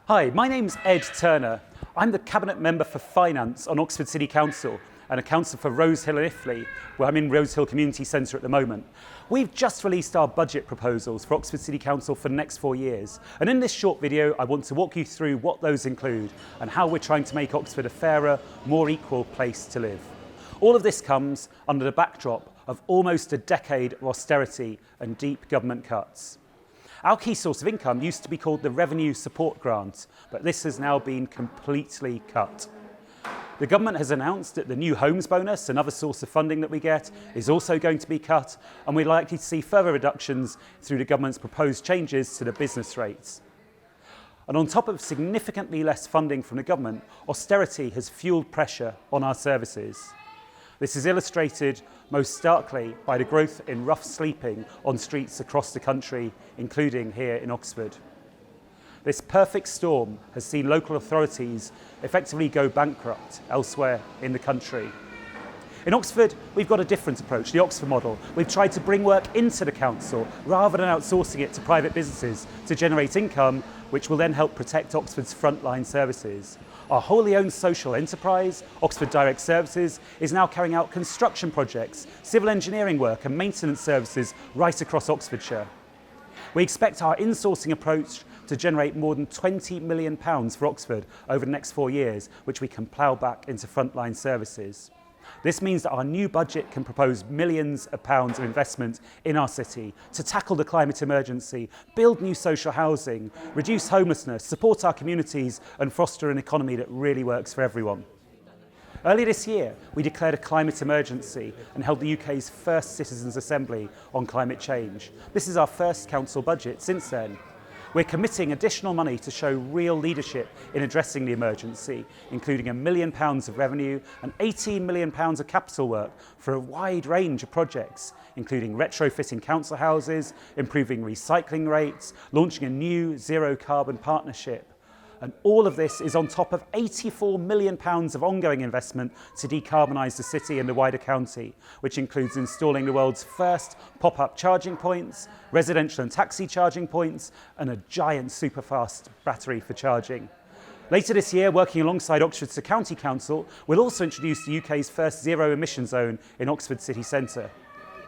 Hi, my name's Ed Turner. I'm the Cabinet Member for Finance on Oxford City Council and a councillor for Rose Hill and Iffley, where I'm in Rose Hill Community Centre at the moment. We've just released our budget proposals for Oxford City Council for the next 4 years. And in this short video, I want to walk you through what those include and how we're trying to make Oxford a fairer, more equal place to live. All of this comes under the backdrop of almost a decade of austerity and deep government cuts. Our key source of income used to be called the Revenue Support Grant, but this has now been completely cut. The government has announced that the new homes bonus, another source of funding that we get, is also going to be cut, and we're likely to see further reductions through the government's proposed changes to the business rates. And on top of significantly less funding from the government, austerity has fueled pressure on our services. This is illustrated most starkly by the growth in rough sleeping on streets across the country, including here in Oxford. This perfect storm has seen local authorities effectively go bankrupt elsewhere in the country. In Oxford, we've got a different approach, the Oxford model. We've tried to bring work into the council rather than outsourcing it to private businesses to generate income, which will then help protect Oxford's frontline services. Our wholly owned social enterprise, Oxford Direct Services, is now carrying out construction projects, civil engineering work and maintenance services right across Oxfordshire. We expect our insourcing approach to generate more than £20 million for Oxford over the next 4 years, which we can plough back into frontline services. This means that our new budget can propose millions of pounds of investment in our city to tackle the climate emergency, build new social housing, reduce homelessness, support our communities and foster an economy that really works for everyone. Earlier this year, we declared a climate emergency and held the UK's first Citizens' Assembly on climate change. This is our first council budget since then. We're committing additional money to show real leadership in addressing the emergency, including £1 million of revenue and £18 million of capital work for a wide range of projects, including retrofitting council houses, improving recycling rates, launching a new zero-carbon partnership. And all of this is on top of £84 million of ongoing investment to decarbonise the city and the wider county, which includes installing the world's first pop-up charging points, residential and taxi charging points, and a giant super-fast battery for charging. Later this year, working alongside Oxfordshire County Council, we'll also introduce the UK's first zero-emission zone in Oxford city centre.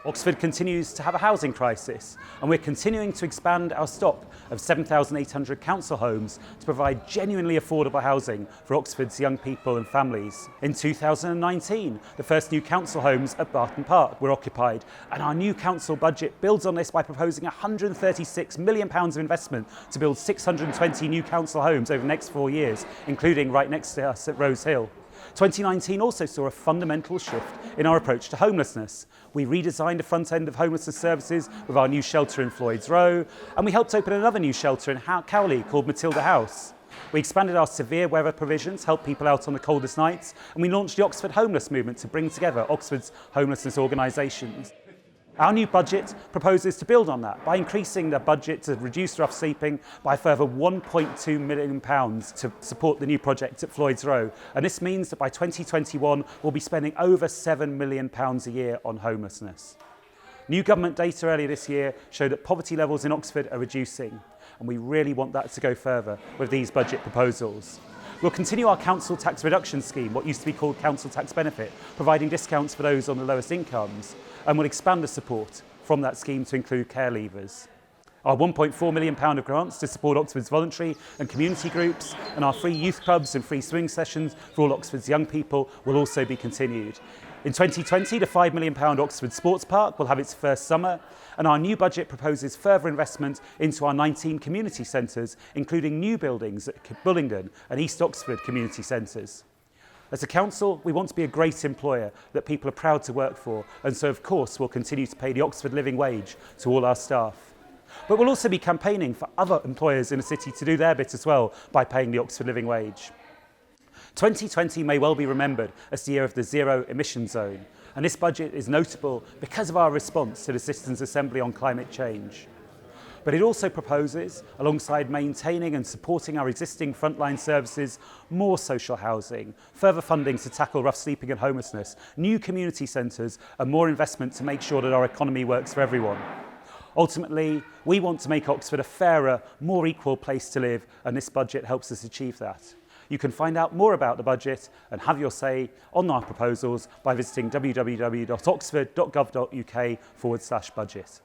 Oxford continues to have a housing crisis, and we're continuing to expand our stock of 7,800 council homes to provide genuinely affordable housing for Oxford's young people and families. In 2019, the first new council homes at Barton Park were occupied, and our new council budget builds on this by proposing £136 million of investment to build 620 new council homes over the next 4 years, including right next to us at Rose Hill. 2019 also saw a fundamental shift in our approach to homelessness. We redesigned the front end of homelessness services with our new shelter in Floyd's Row, and we helped open another new shelter in Cowley called Matilda House. We expanded our severe weather provisions, helped people out on the coldest nights, and we launched the Oxford Homeless Movement to bring together Oxford's homelessness organisations. Our new budget proposes to build on that by increasing the budget to reduce rough sleeping by a further £1.2 million to support the new project at Floyd's Row. And this means that by 2021, we'll be spending over £7 million a year on homelessness. New government data earlier this year showed that poverty levels in Oxford are reducing, and we really want that to go further with these budget proposals. We'll continue our council tax reduction scheme, what used to be called council tax benefit, providing discounts for those on the lowest incomes, and we'll expand the support from that scheme to include care leavers. Our £1.4 million of grants to support Oxford's voluntary and community groups and our free youth clubs and free swing sessions for all Oxford's young people will also be continued. In 2020, the £5 million Oxford Sports Park will have its first summer, and our new budget proposes further investment into our 19 community centres, including new buildings at Bullingdon and East Oxford community centres. As a council, we want to be a great employer that people are proud to work for, and so of course we'll continue to pay the Oxford living wage to all our staff. But we'll also be campaigning for other employers in the city to do their bit as well by paying the Oxford living wage. 2020 may well be remembered as the year of the zero emission zone, and this budget is notable because of our response to the Citizens' Assembly on climate change. But it also proposes, alongside maintaining and supporting our existing frontline services, more social housing, further funding to tackle rough sleeping and homelessness, new community centres and more investment to make sure that our economy works for everyone. Ultimately, we want to make Oxford a fairer, more equal place to live, and this budget helps us achieve that. You can find out more about the budget and have your say on our proposals by visiting www.oxford.gov.uk/budget.